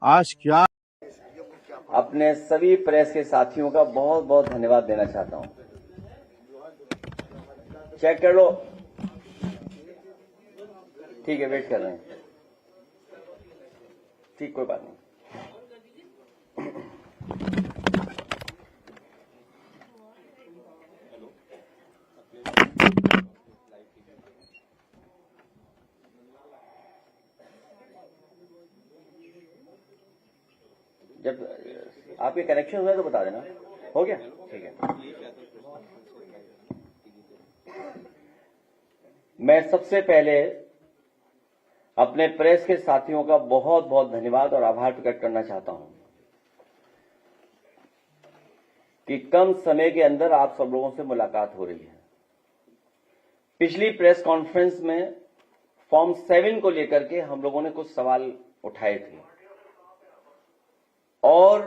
आज क्या अपने सभी प्रेस के साथियों का बहुत बहुत धन्यवाद देना चाहता हूं। चेक कर लो, ठीक है, वेट कर रहे हैं, ठीक, कोई बात नहीं। जब आपके कनेक्शन हुआ तो बता देना। हो गया, ठीक है। मैं सबसे पहले अपने प्रेस के साथियों का बहुत बहुत धन्यवाद और आभार प्रकट करना चाहता हूं कि कम समय के अंदर आप सब लोगों से मुलाकात हो रही है। पिछली प्रेस कॉन्फ्रेंस में फॉर्म 7 को लेकर के हम लोगों ने कुछ सवाल उठाए थे और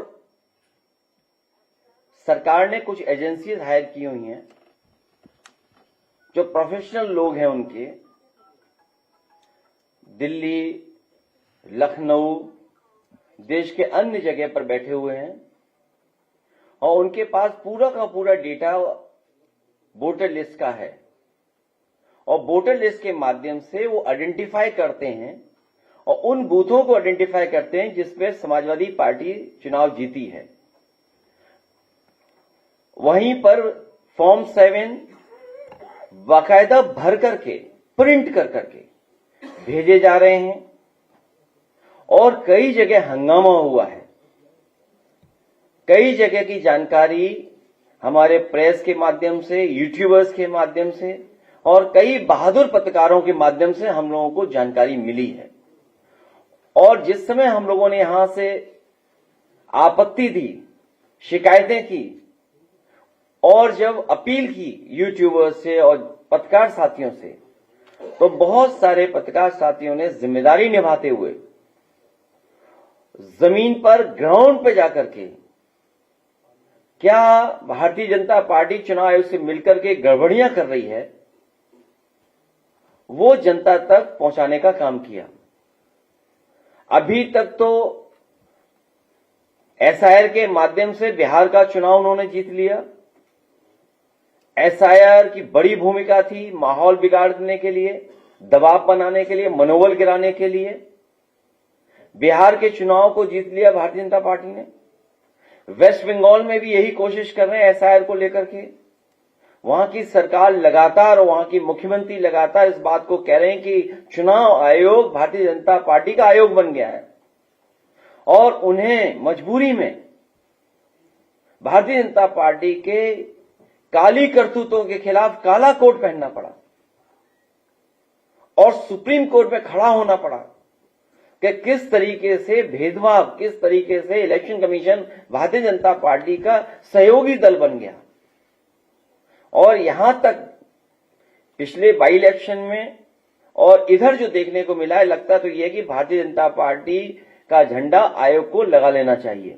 सरकार ने कुछ एजेंसीज हायर की हुई हैं जो प्रोफेशनल लोग हैं, उनके दिल्ली, लखनऊ, देश के अन्य जगह पर बैठे हुए हैं और उनके पास पूरा का पूरा डेटा वोटर लिस्ट का है और वोटर लिस्ट के माध्यम से वो आइडेंटिफाई करते हैं और उन बूथों को आइडेंटिफाई करते हैं जिसमें समाजवादी पार्टी चुनाव जीती है। वहीं पर फॉर्म 7 बाकायदा भर करके, प्रिंट कर करके भेजे जा रहे हैं और कई जगह हंगामा हुआ है। कई जगह की जानकारी हमारे प्रेस के माध्यम से, यूट्यूबर्स के माध्यम से और कई बहादुर पत्रकारों के माध्यम से हम लोगों को जानकारी मिली है। और जिस समय हम लोगों ने यहां से आपत्ति दी, शिकायतें की और जब अपील की यूट्यूबर्स से और पत्रकार साथियों से, तो बहुत सारे पत्रकार साथियों ने जिम्मेदारी निभाते हुए जमीन पर, ग्राउंड पर जाकर के क्या भारतीय जनता पार्टी चुनाव आयोग से मिलकर के गड़बड़ियां कर रही है, वो जनता तक पहुंचाने का काम किया। अभी तक तो एसआईआर के माध्यम से बिहार का चुनाव उन्होंने जीत लिया। एसआईआर की बड़ी भूमिका थी माहौल बिगाड़ने के लिए, दबाव बनाने के लिए, मनोबल गिराने के लिए। बिहार के चुनाव को जीत लिया भारतीय जनता पार्टी ने। वेस्ट बंगाल में भी यही कोशिश कर रहे हैं एसआईआर को लेकर के। वहां की सरकार लगातार और वहां की मुख्यमंत्री लगातार इस बात को कह रहे हैं कि चुनाव आयोग भारतीय जनता पार्टी का आयोग बन गया है और उन्हें मजबूरी में भारतीय जनता पार्टी के काली करतूतों के खिलाफ काला कोट पहनना पड़ा और सुप्रीम कोर्ट में खड़ा होना पड़ा कि किस तरीके से भेदभाव, किस तरीके से election commission Bharatiya Janata party का सहयोगी दल बन गया। और यहां तक पिछले बाई इलेक्शन में और इधर जो देखने को मिला है, लगता तो यह कि भारतीय जनता पार्टी का झंडा आयोग को लगा लेना चाहिए।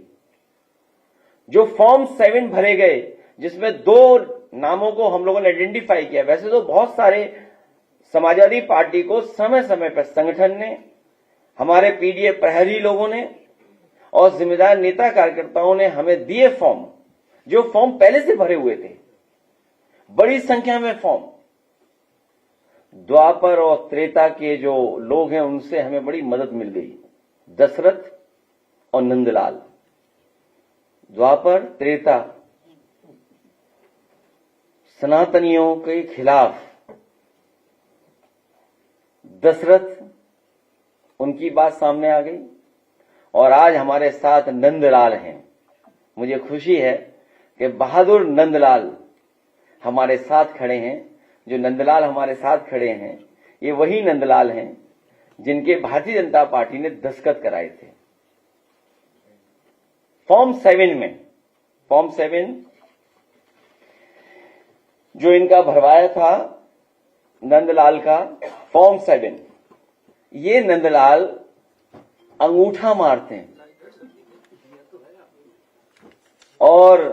जो फॉर्म 7 भरे गए, जिसमें 2 नामों को हम लोगों ने आइडेंटिफाई किया। वैसे तो बहुत सारे समाजवादी पार्टी को समय समय पर संगठन ने, हमारे पीडीएफ प्रहरी लोगों ने और जिम्मेदार नेता कार्यकर्ताओं ने हमें दिए फॉर्म, जो फॉर्म पहले से भरे हुए थे, बड़ी संख्या में फॉर्म। द्वापर और त्रेता के जो लोग हैं उनसे हमें बड़ी मदद मिल गई, दशरथ और नंदलाल। द्वापर, त्रेता, सनातनियों के खिलाफ दशरथ, उनकी बात सामने आ गई और आज हमारे साथ नंदलाल हैं। मुझे खुशी है कि बहादुर नंदलाल हमारे साथ खड़े हैं। जो नंदलाल हमारे साथ खड़े हैं, ये वही नंदलाल हैं जिनके भारतीय जनता पार्टी ने दस्तखत कराए थे फॉर्म 7 में। फॉर्म 7 जो इनका भरवाया था नंदलाल का फॉर्म 7, ये नंदलाल अंगूठा मारते हैं और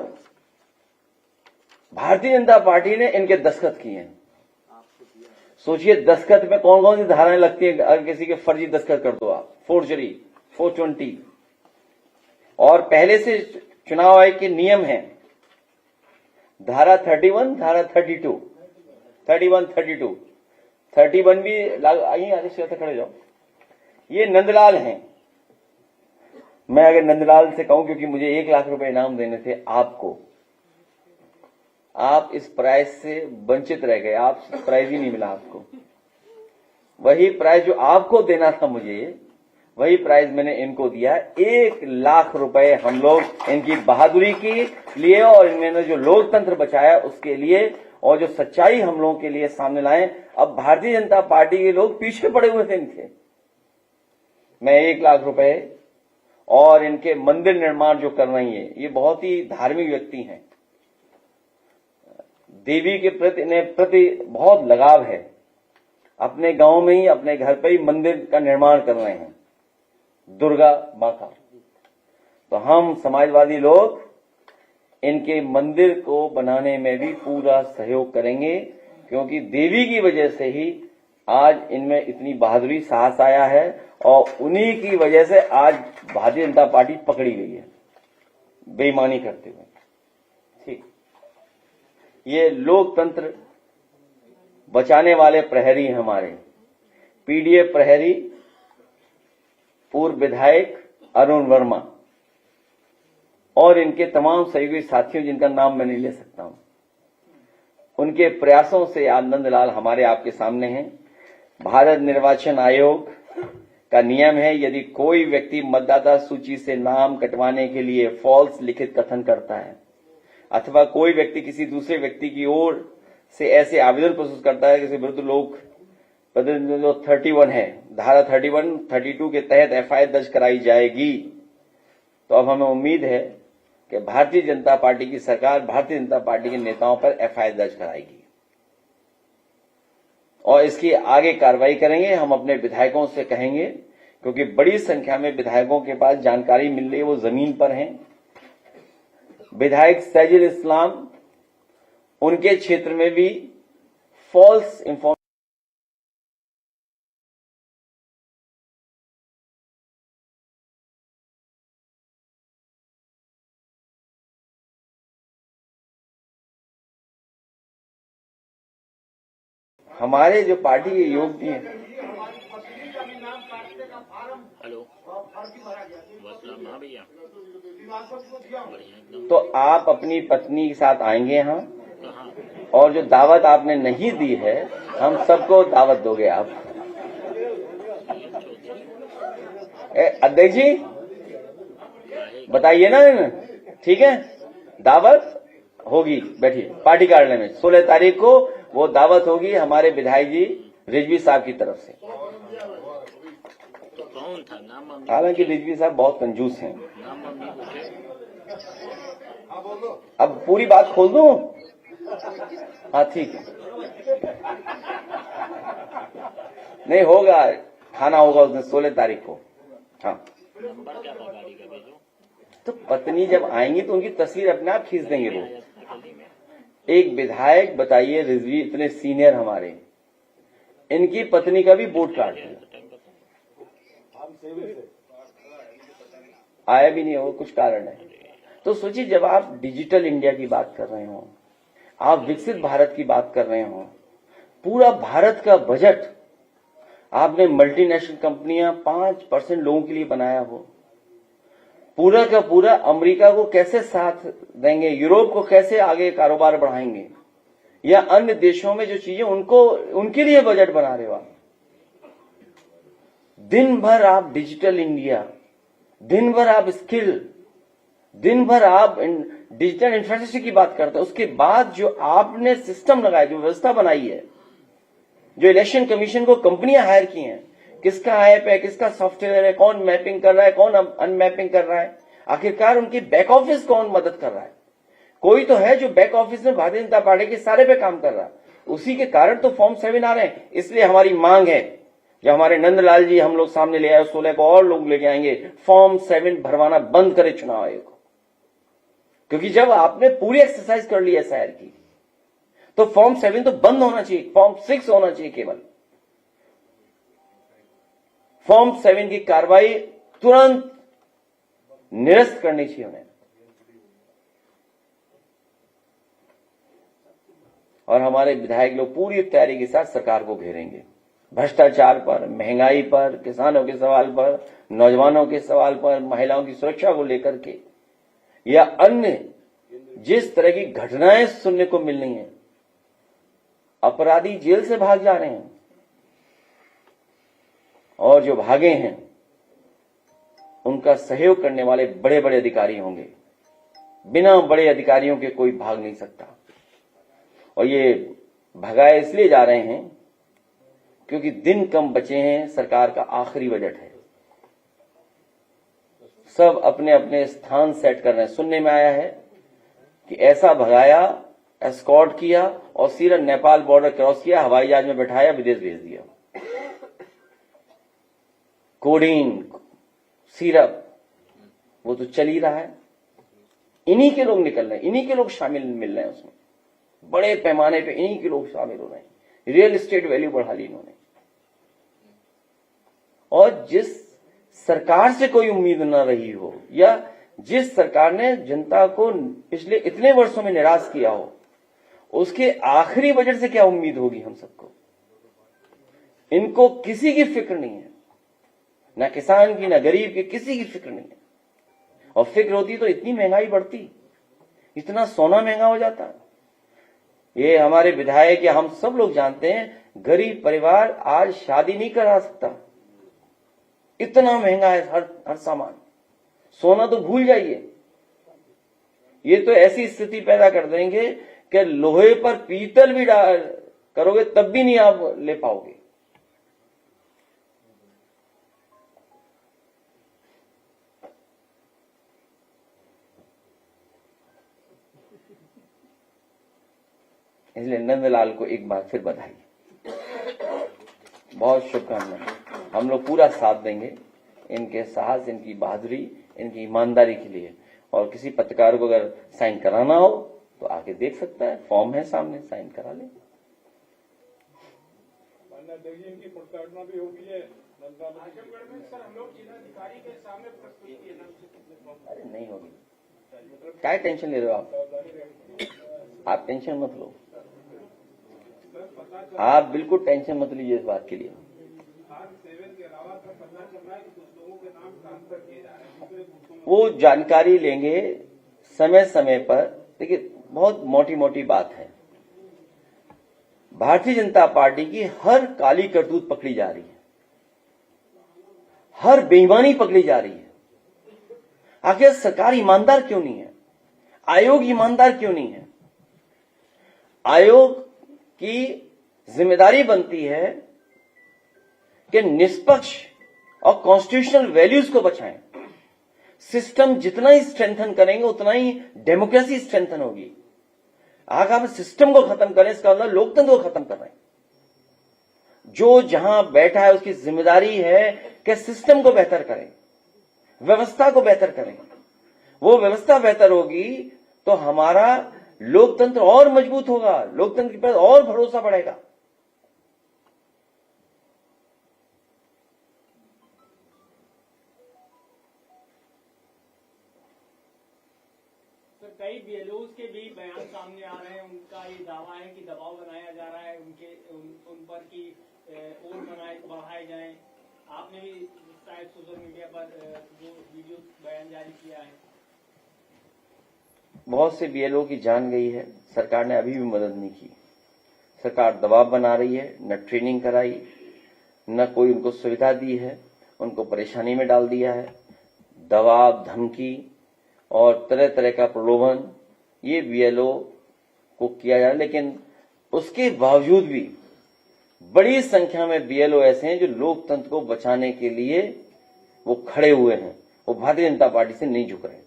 भारतीय जनता पार्टी ने इनके दस्तखत किए हैं। सोचिए दस्तखत में कौन कौन सी धाराएं लगती है अगर किसी के फर्जी दस्तखत कर दो आप। फोर्जरी, 420, और पहले से चुनाव आयोग के नियम हैं, धारा 31, धारा 32, 31, 32, 31 भी आइए आगे से खड़े जाओ। ये नंदलाल हैं। मैं अगर नंदलाल से कहूं, क्योंकि मुझे 1 लाख रुपए इनाम देने थे आपको, आप इस प्राइज से वंचित रह गए, आप प्राइज ही नहीं मिला आपको। वही प्राइज जो आपको देना था मुझे, वही प्राइज मैंने इनको दिया। 1 लाख रुपए हम लोग इनकी बहादुरी के लिए और इन्होंने जो लोकतंत्र बचाया उसके लिए और जो सच्चाई हम लोगों के लिए सामने लाए। अब भारतीय जनता पार्टी के लोग पीछे पड़े हुए थे इनके। मैं 1 लाख रुपए और इनके मंदिर निर्माण जो कर रही है, ये बहुत ही धार्मिक व्यक्ति हैं, देवी के प्रति इन्हें प्रति बहुत लगाव है। अपने गांव में ही, अपने घर पे ही मंदिर का निर्माण कर रहे हैं, दुर्गा मां का। तो हम समाजवादी लोग इनके मंदिर को बनाने में भी पूरा सहयोग करेंगे, क्योंकि देवी की वजह से ही आज इनमें इतनी बहादुरी, साहस आया है और उन्हीं की वजह से आज भारतीय जनता पार्टी पकड़ी गई है बेईमानी करते हुए। ठीक, ये लोकतंत्र बचाने वाले प्रहरी हमारे पीडीएफ प्रहरी, पूर्व विधायक अरुण वर्मा और इनके तमाम सहयोगी साथियों जिनका नाम मैं नहीं ले सकता हूं, उनके प्रयासों से आज नंदलाल हमारे आपके सामने हैं। भारत निर्वाचन आयोग का नियम है, यदि कोई व्यक्ति मतदाता सूची से नाम कटवाने के लिए फॉल्स लिखित कथन करता है अथवा कोई व्यक्ति किसी दूसरे व्यक्ति की ओर से ऐसे आवेदन प्रस्तुत करता है जिसके विरुद्ध लोग 31 है, धारा 31, 32 के तहत एफआईआर दर्ज कराई जाएगी। तो अब हमें उम्मीद है कि भारतीय जनता पार्टी की सरकार भारतीय जनता पार्टी के नेताओं पर एफआईआर दर्ज कराएगी और इसकी आगे कार्रवाई करेंगे। हम अपने विधायकों से कहेंगे, क्योंकि बड़ी संख्या में विधायकों के पास जानकारी मिल रही है, वो जमीन पर हैं। विधायक सैजुल इस्लाम, उनके क्षेत्र में भी फॉल्स इंफॉर्मेशन हमारे जो पार्टी के योग्य हैं। हेलो, भैया, तो आप अपनी पत्नी के साथ आएंगे यहाँ, और जो दावत आपने नहीं दी है हम सबको दावत दोगे आप। अध्यक्ष जी बताइए ना, ठीक है, दावत होगी, बैठिए पार्टी कार्यालय में 16 तारीख को वो दावत होगी हमारे विधायक जी रिजवी साहब की तरफ से। तो कौन था नाम? हालांकि रिजवी साहब बहुत कंजूस हैं। अब पूरी बात खोल दूं? हाँ ठीक है, नहीं होगा, खाना होगा उस दिन 16 तारीख को। हाँ, नंबर क्या था गाड़ी का भेजो? तो पत्नी जब आएंगी तो उनकी तस्वीर अपने आप खींच देंगे वो। एक विधायक बताइए, रिजवी इतने सीनियर हमारे, इनकी पत्नी का भी वोट काट दिया, आया भी नहीं हो, कुछ कारण है। तो सोचिए, जब आप डिजिटल इंडिया की बात कर रहे हो, आप विकसित भारत की बात कर रहे हो, पूरा भारत का बजट आपने मल्टीनेशनल कंपनियां 5% लोगों के लिए बनाया हो, पूरा का पूरा अमेरिका को कैसे साथ देंगे, यूरोप को कैसे आगे कारोबार बढ़ाएंगे, या अन्य देशों में जो चीजें उनको उनके लिए बजट बना रहे हो आप। दिन भर आप डिजिटल इंडिया, दिन भर आप स्किल, दिन भर आप डिजिटल इंफ्रास्ट्रक्चर की बात करते हैं। उसके बाद जो आपने सिस्टम लगाया, जो व्यवस्था बनाई है, जो इलेक्शन कमीशन को कंपनियां हायर की हैं, किसका ऐप है, किसका सॉफ्टवेयर है, कौन मैपिंग कर रहा है, कौन अनमैपिंग कर रहा है, आखिरकार उनकी बैक ऑफिस कौन मदद कर रहा है। कोई तो है जो बैक ऑफिस में भारतीय जनता पार्टी के सारे पे काम कर रहा है, उसी के कारण तो फॉर्म 7 आ रहे हैं। इसलिए हमारी मांग है, जो हमारे नंदलाल जी हम लोग सामने ले आए, 16 को और लोग लेके आएंगे, फॉर्म 7 भरवाना बंद करे चुनाव आयोग को। क्योंकि जब आपने पूरी एक्सरसाइज कर ली एसआईआर की, तो फॉर्म 7 तो बंद होना चाहिए, फॉर्म 6 होना चाहिए केवल। फॉर्म 7 की कार्रवाई तुरंत निरस्त करनी चाहिए उन्हें। और हमारे विधायक लोग पूरी तैयारी के साथ सरकार को घेरेंगे, भ्रष्टाचार पर, महंगाई पर, किसानों के सवाल पर, नौजवानों के सवाल पर, महिलाओं की सुरक्षा को लेकर के, या अन्य जिस तरह की घटनाएं सुनने को मिल रही हैं। अपराधी जेल से भाग जा रहे हैं और जो भागे हैं उनका सहयोग करने वाले बड़े बड़े अधिकारी होंगे। बिना बड़े अधिकारियों के कोई भाग नहीं सकता। और ये भगाए इसलिए जा रहे हैं क्योंकि दिन कम बचे हैं, सरकार का आखिरी बजट है। सब अपने अपने स्थान सेट कर रहे हैं। सुनने में आया है कि ऐसा भगाया, एस्कॉर्ट किया और सीधा नेपाल बॉर्डर क्रॉस किया, हवाई जहाज में बैठाया, विदेश भेज दिया। कोडीन, सिरप, वो तो चल ही रहा है। इन्हीं के लोग निकल रहे हैं, इन्हीं के लोग शामिल मिल रहे हैं उसमें। बड़े पैमाने पे इन्हीं के लोग शामिल हो रहे हैं। रियल एस्टेट वैल्यू बढ़ा ली इन्होंने। और जिस सरकार से कोई उम्मीद न रही हो, या जिस सरकार ने जनता को पिछले इतने वर्षों में निराश किया हो, उसके आखिरी बजट से क्या उम्मीद होगी हम सबको। इनको किसी की फिक्र नहीं है, ना किसान की, ना गरीब की, किसी की फिक्र नहीं है। और फिक्र होती तो इतनी महंगाई बढ़ती, इतना सोना महंगा हो जाता। ये हमारे विधायक या हम सब लोग जानते हैं, गरीब परिवार आज शादी नहीं करा सकता, इतना महंगा है हर सामान। सोना तो भूल जाइए। ये तो ऐसी स्थिति पैदा कर देंगे कि लोहे पर पीतल भी करोगे तब भी नहीं आप ले पाओगे। इसलिए नंदलाल को एक बार फिर बधाई, बहुत शुभकामनाएं। हम लोग पूरा साथ देंगे इनके साहस, इनकी बहादुरी, इनकी ईमानदारी के लिए। और किसी पत्रकार को अगर साइन कराना हो तो आके देख सकता है, फॉर्म है सामने, साइन करा ले। इनकी प्रताड़ना भी होगी है आजमगढ़ में। सर, हम लोग जिलाधिकारी के सामने प्रस्तुत किए ना। अरे नहीं होगी, क्या टेंशन ले रहे हो आप टेंशन मत लो, आप बिल्कुल टेंशन मत लीजिए इस बात के लिए। वो जानकारी लेंगे समय समय पर। देखिए, बहुत मोटी मोटी बात है, भारतीय जनता पार्टी की हर काली करतूत पकड़ी जा रही है, हर बेईमानी पकड़ी जा रही है। आखिर सरकार ईमानदार क्यों नहीं है? आयोग ईमानदार क्यों नहीं है? आयोग की जिम्मेदारी बनती है कि निष्पक्ष और कॉन्स्टिट्यूशनल वैल्यूज को बचाएं। सिस्टम जितना ही स्ट्रेंथन करेंगे उतना ही डेमोक्रेसी स्ट्रेंथन होगी। अगर हम सिस्टम को खत्म करें, इसका मतलब लोकतंत्र को खत्म कर रहे हैं। जो जहां बैठा है उसकी जिम्मेदारी है कि सिस्टम को बेहतर करें, व्यवस्था को बेहतर करें। वो व्यवस्था बेहतर होगी तो हमारा लोकतंत्र और मजबूत होगा, लोकतंत्र पर और भरोसा बढ़ेगा। कई बीएलओज के भी बयान सामने आ रहे हैं। उनका ये दावा है कि दबाव बनाया जा रहा है उन पर कि और बढ़ाए जाएं। आपने भी शायद सोशल मीडिया पर जो वीडियो बयान जारी किया है। बहुत से बीएलओ की जान गई है, सरकार ने अभी भी मदद नहीं की। सरकार दबाव बना रही है, न ट्रेनिंग कराई, न कोई उनको सुविधा दी है, उनको परेशानी में डाल दिया है। दबाव, धमकी और तरह तरह का प्रलोभन ये बीएलओ को किया जा रहा है। लेकिन उसके बावजूद भी बड़ी संख्या में बीएलओ ऐसे हैं जो लोकतंत्र को बचाने के लिए वो खड़े हुए हैं, वो भारतीय जनता पार्टी से नहीं झुक रहे।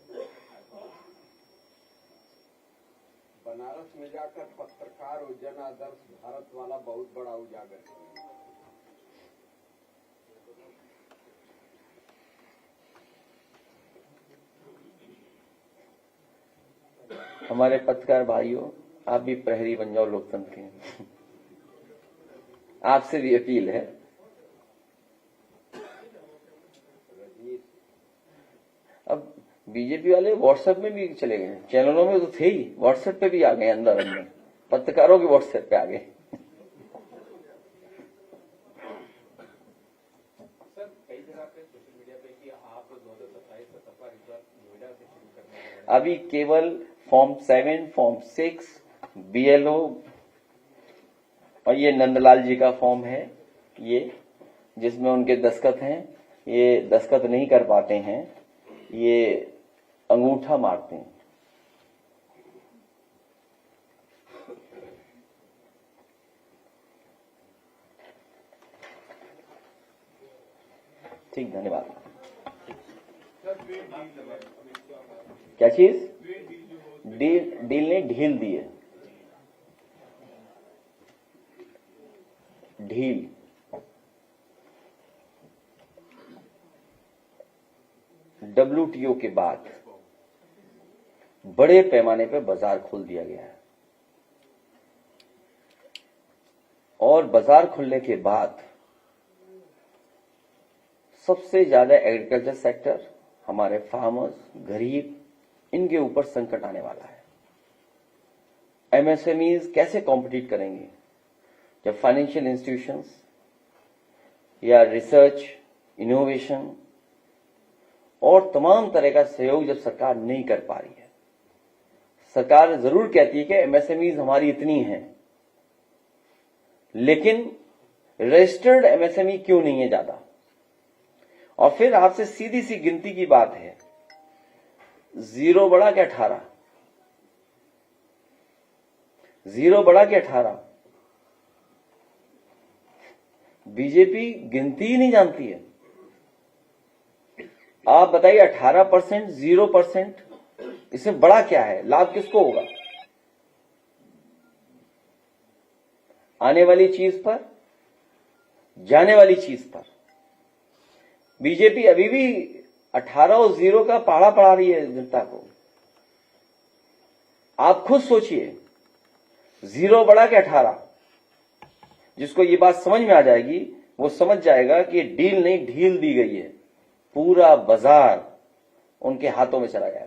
बनारस में जाकर पत्रकार और जन आदर्श भारत वाला बहुत बड़ा उजागर है। हमारे पत्रकार भाइयों, आप भी प्रहरी बन जाओ लोकतंत्र के। आपसे भी अपील है। अब बीजेपी वाले व्हाट्सएप में भी चले गए, चैनलों में तो थे ही, व्हाट्सएप पे भी आ गए, अंदर अंदर पत्रकारों के व्हाट्सएप पे आ गए। सर कई जगह पे सोशल मीडिया पे कि आप 2027 से सपा रिजर्व नोएडा से शुरू करने जा रहे हैं। अभी केवल फॉर्म 7, फॉर्म 6, BLO और ये नंदलाल जी का फॉर्म है, ये जिसमें उनके दस्तखत हैं, ये दस्तखत नहीं कर पाते हैं, ये अंगूठा मारते हैं। ठीक, धन्यवाद। क्या चीज? डील ने ढील दी है, ढील। WTO के बाद बड़े पैमाने पर बाजार खोल दिया गया है और बाजार खुलने के बाद सबसे ज्यादा एग्रीकल्चर सेक्टर, हमारे फार्मर्स, गरीब, इनके ऊपर संकट आने वाला है। MSMEs कैसे कॉम्पिटिट करेंगे जब फाइनेंशियल इंस्टीट्यूशंस या रिसर्च, इनोवेशन और तमाम तरह का सहयोग जब सरकार नहीं कर पा रही है। सरकार जरूर कहती है कि MSMEs हमारी इतनी हैं, लेकिन रजिस्टर्ड MSME क्यों नहीं है ज्यादा? और फिर आपसे सीधी सी गिनती की बात है, 0 बड़ा कि 18? 0 बड़ा कि 18? बीजेपी गिनती ही नहीं जानती है। आप बताइए 18%, 0%, इसमें बड़ा क्या है? लाभ किसको होगा? आने वाली चीज पर, जाने वाली चीज पर। बीजेपी अभी भी 18 और 0 का पहाड़ा पढ़ा रही है जनता को। आप खुद सोचिए, 0 बड़ा कि 18? जिसको ये बात समझ में आ जाएगी वो समझ जाएगा कि डील नहीं, ढील दी गई है। पूरा बाजार उनके हाथों में चला जाएगा।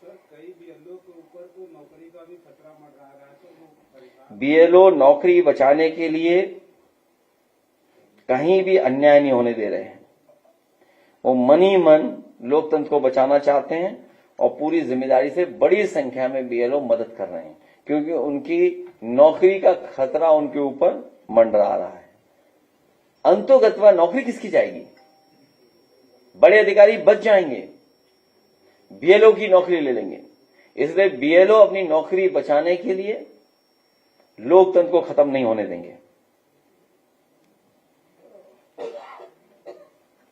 सर कई BLO के ऊपर तो नौकरी का भी खतरा मंडरा रहा है, तो वो परेशान। BLO नौकरी बचाने के लिए कहीं भी अन्याय नहीं होने दे रहे हैं। वो मन ही मन लोकतंत्र को बचाना चाहते हैं और पूरी जिम्मेदारी से बड़ी संख्या में BLO मदद कर रहे हैं, क्योंकि उनकी नौकरी का खतरा उनके ऊपर मंडरा रहा है। अंतोगत्वा नौकरी किसकी जाएगी? बड़े अधिकारी बच जाएंगे, BLO की नौकरी ले लेंगे। इसलिए BLO अपनी नौकरी बचाने के लिए लोकतंत्र को खत्म नहीं होने देंगे।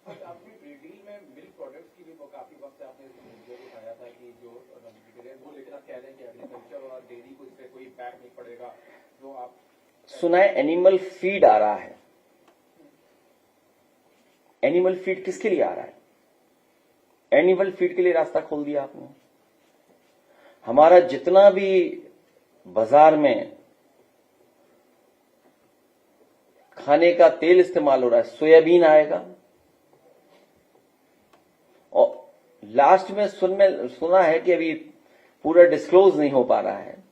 आपकी डील में मिल्क प्रोडक्ट्स की भी काफी वक्त से आपने मुद्दे उठाया था कि जो वो, लेकिन आप कह रहे हैं कि एग्रीकल्चर और डेयरी को इससे कोई इम्पैक्ट नहीं पड़ेगा। जो आप सुना है एनिमल फीड आ रहा है। एनिमल फीड किसके लिए आ रहा है? एनिमल फीड के लिए रास्ता खोल दिया आपने। हमारा जितना भी बाजार में खाने का तेल इस्तेमाल हो रहा है, सोयाबीन आएगा। और लास्ट में सुना है कि अभी पूरा डिस्क्लोज नहीं हो पा रहा है,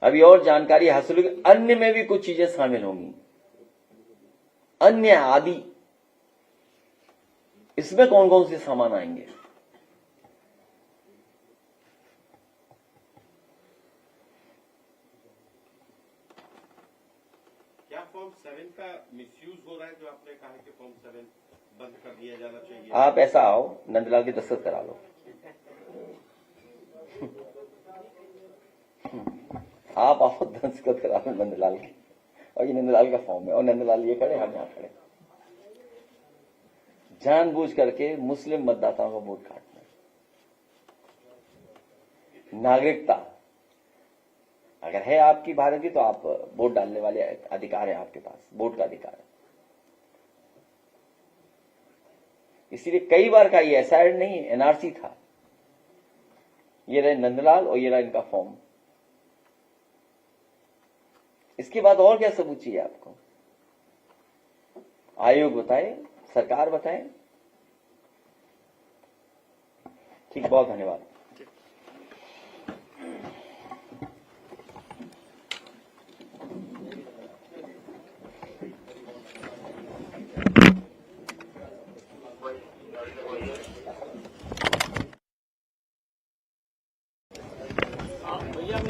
अभी और जानकारी हासिल होगी, अन्य में भी कुछ चीजें शामिल होंगी, अन्य आदि। इसमें कौन कौन से सामान आएंगे? क्या फॉर्म 7 का मिसयूज हो रहा है, जो आपने कहा कि फॉर्म 7 बंद कर दिया जाना चाहिए? आप ऐसा आओ, नंदलाल की दस्तखत करा लो। आप आओ, दस्तखत करा लो नंदलाल की, और ये नंदलाल का फॉर्म है, और नंदलाल ये खड़े, हम यहां खड़े। जानबूझ करके मुस्लिम मतदाताओं का वोट काटना। नागरिकता अगर है आपकी भारत की, तो आप वोट डालने वाले अधिकार है आपके पास, वोट का अधिकार है। इसीलिए कई बार का ये एसआईआर नहीं, NRC था। ये रहे नंदलाल और ये रहा इनका फॉर्म। इसके बाद और क्या सबूत चाहिए आपको? आयोग बताए, सरकार बताए। ठीक, बहुत धन्यवाद।